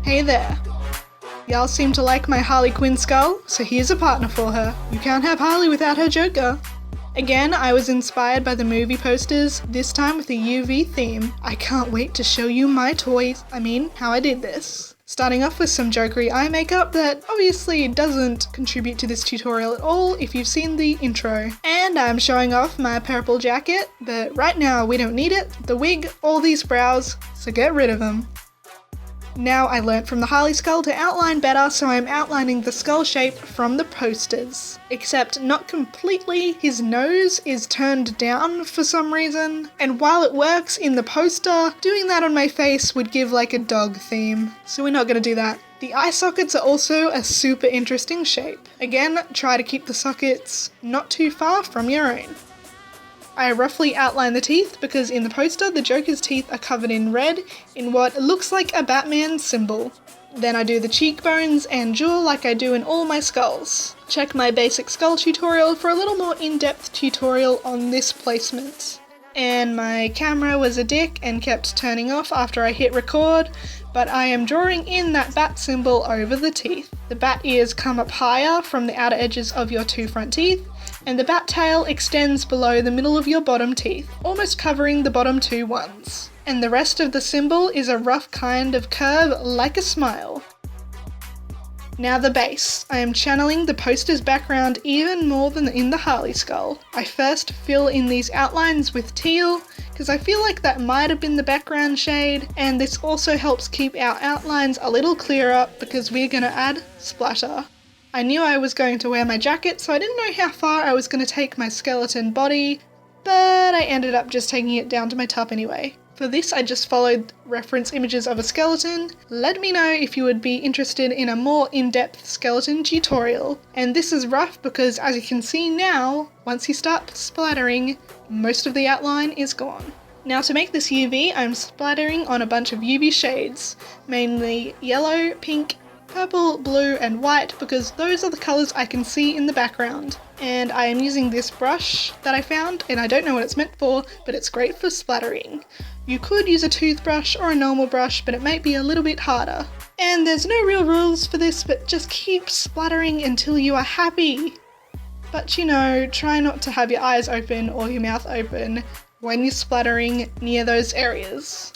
Hey there. Y'all seem to like my Harley Quinn skull, so here's a partner for her. You can't have Harley without her Joker. Again, I was inspired by the movie posters, this time with a UV theme. I can't wait to show you my toys, how I did this. Starting off with some jokery eye makeup that obviously doesn't contribute to this tutorial at all if you've seen the intro. And I'm showing off my purple jacket, but right now we don't need it, the wig, all these brows, so get rid of them. Now I learnt from the Harley skull to outline better, so I'm outlining the skull shape from the posters. Except not completely, his nose is turned down for some reason, and while it works in the poster, doing that on my face would give like a dog theme, so we're not gonna do that. The eye sockets are also a super interesting shape. Again, try to keep the sockets not too far from your own. I roughly outline the teeth because in the poster the Joker's teeth are covered in red in what looks like a Batman symbol. Then I do the cheekbones and jaw like I do in all my skulls. Check my basic skull tutorial for a little more in-depth tutorial on this placement. And my camera was a dick and kept turning off after I hit record, but I am drawing in that bat symbol over the teeth. The bat ears come up higher from the outer edges of your two front teeth, and the bat tail extends below the middle of your bottom teeth, almost covering the bottom two ones. And the rest of the symbol is a rough kind of curve like a smile. Now the base. I am channeling the poster's background even more than in the Harley skull. I first fill in these outlines with teal, because I feel like that might have been the background shade, and this also helps keep our outlines a little clearer because we're going to add splatter. I knew I was going to wear my jacket, so I didn't know how far I was going to take my skeleton body, but I ended up just taking it down to my top anyway. For this, I just followed reference images of a skeleton. Let me know if you would be interested in a more in-depth skeleton tutorial. And this is rough because, as you can see now, once you start splattering, most of the outline is gone. Now to make this UV, I'm splattering on a bunch of UV shades, mainly yellow, pink, purple, blue and white because those are the colours I can see in the background. And I am using this brush that I found, and I don't know what it's meant for, but it's great for splattering. You could use a toothbrush or a normal brush, but it might be a little bit harder. And there's no real rules for this, but just keep splattering until you are happy. But you know, try not to have your eyes open or your mouth open when you're splattering near those areas.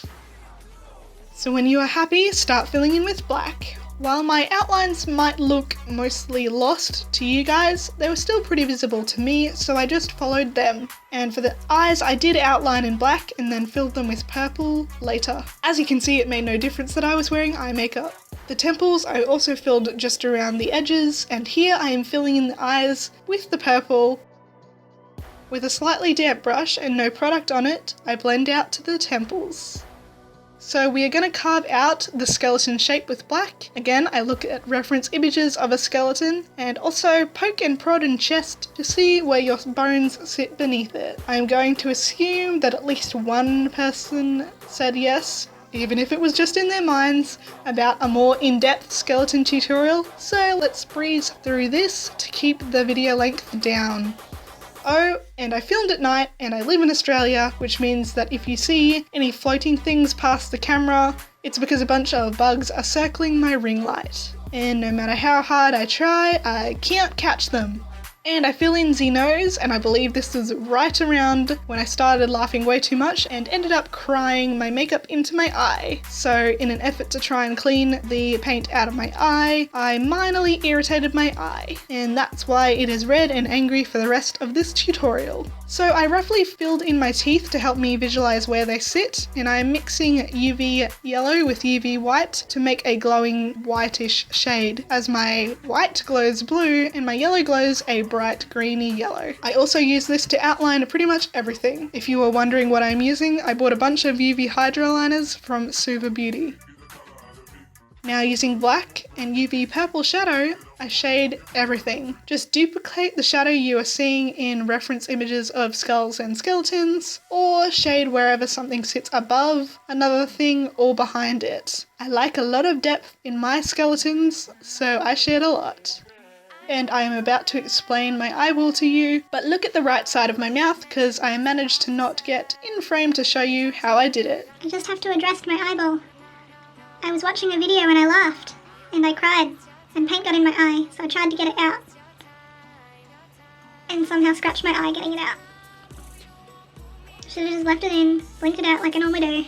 So when you are happy, start filling in with black. While my outlines might look mostly lost to you guys, they were still pretty visible to me, so I just followed them. And for the eyes, I did outline in black and then filled them with purple later. As you can see, it made no difference that I was wearing eye makeup. The temples I also filled just around the edges, and here I am filling in the eyes with the purple. With a slightly damp brush and no product on it, I blend out to the temples. So we are going to carve out the skeleton shape with black. Again, I look at reference images of a skeleton and also poke and prod in chest to see where your bones sit beneath it. I am going to assume that at least one person said yes, even if it was just in their minds, about a more in-depth skeleton tutorial. So let's breeze through this to keep the video length down. Oh, and I filmed at night and I live in Australia, which means that if you see any floating things past the camera, it's because a bunch of bugs are circling my ring light. And no matter how hard I try, I can't catch them. And I fill in the nose, and I believe this was right around when I started laughing way too much and ended up crying my makeup into my eye. So in an effort to try and clean the paint out of my eye, I minorly irritated my eye, and that's why it is red and angry for the rest of this tutorial. So I roughly filled in my teeth to help me visualize where they sit, and I'm mixing UV yellow with UV white to make a glowing whitish shade, as my white glows blue and my yellow glows a bright greeny yellow. I also use this to outline pretty much everything. If you were wondering what I'm using, I bought a bunch of UV Hydraliners from Suva Beauty. Now using black and UV purple shadow, I shade everything. Just duplicate the shadow you are seeing in reference images of skulls and skeletons, or shade wherever something sits above another thing or behind it. I like a lot of depth in my skeletons, so I shade a lot. And I am about to explain my eyeball to you, but look at the right side of my mouth because I managed to not get in frame to show you how I did it. I just have to address my eyeball. I was watching a video and I laughed. And I cried. And paint got in my eye, so I tried to get it out. And somehow scratched my eye getting it out. Should've just left it in, blinked it out like I normally do.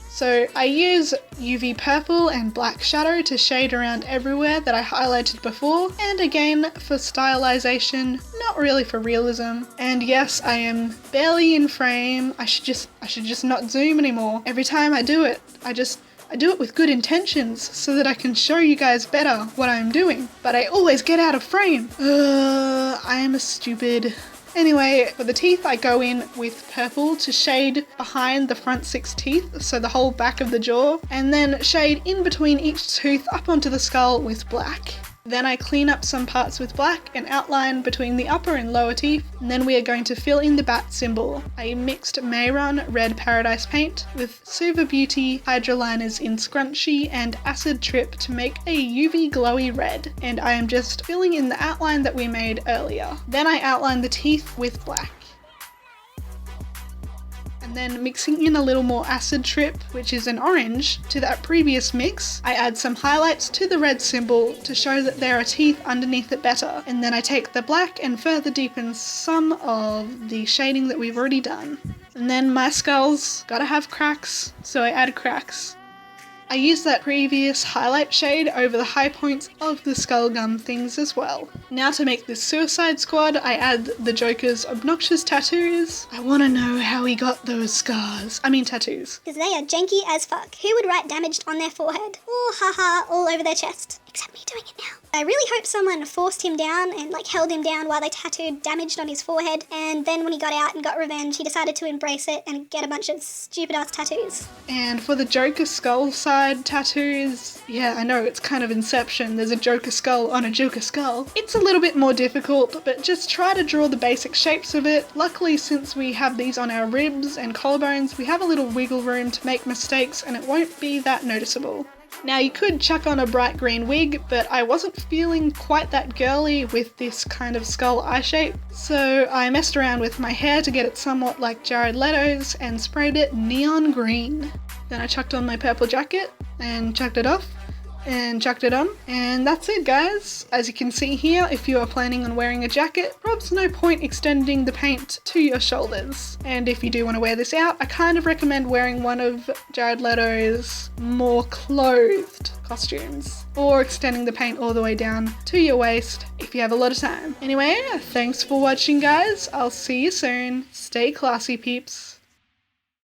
So I use UV purple and black shadow to shade around everywhere that I highlighted before, and again for stylization, not really for realism. And yes, I am barely in frame. I should just not zoom anymore. Every time I do it, I do it with good intentions so that I can show you guys better what I'm doing, but I always get out of frame. I am a stupid. Anyway, for the teeth I go in with purple to shade behind the front 6 teeth, so the whole back of the jaw, and then shade in between each tooth up onto the skull with black. Then I clean up some parts with black and outline between the upper and lower teeth, and then we are going to fill in the bat symbol. I mixed Mehron Red Paradise paint with Suva Beauty Hydraliners in Scrunchy and Acid Trip to make a UV glowy red, and I am just filling in the outline that we made earlier. Then I outline the teeth with black. And then mixing in a little more Acid Trip, which is an orange, to that previous mix, I add some highlights to the red symbol to show that there are teeth underneath it better. And then I take the black and further deepen some of the shading that we've already done. And then my skull's gotta have cracks, so I add cracks. I use that previous highlight shade over the high points of the skull gum things as well. Now to make this Suicide Squad, I add the Joker's obnoxious tattoos. I wanna know how he got those scars. I mean tattoos. Because they are janky as fuck. Who would write damaged on their forehead? Or haha all over their chest? Except me doing it now. I really hope someone forced him down and held him down while they tattooed damaged on his forehead, and then when he got out and got revenge, he decided to embrace it and get a bunch of stupid ass tattoos. And for the Joker skull side tattoos, yeah, I know it's kind of Inception. There's a Joker skull on a Joker skull. It's a little bit more difficult, but just try to draw the basic shapes of it. Luckily, since we have these on our ribs and collarbones, we have a little wiggle room to make mistakes and it won't be that noticeable. Now you could chuck on a bright green wig, but I wasn't feeling quite that girly with this kind of skull eye shape, so I messed around with my hair to get it somewhat like Jared Leto's and sprayed it neon green. Then I chucked on my purple jacket and chucked it off and chucked it on, and that's it guys. As you can see here, if you are planning on wearing a jacket, prob's no point extending the paint to your shoulders. And if you do want to wear this out, I kind of recommend wearing one of Jared Leto's more clothed costumes, or extending the paint all the way down to your waist if you have a lot of time. Anyway, thanks for watching guys, I'll see you soon. Stay classy peeps.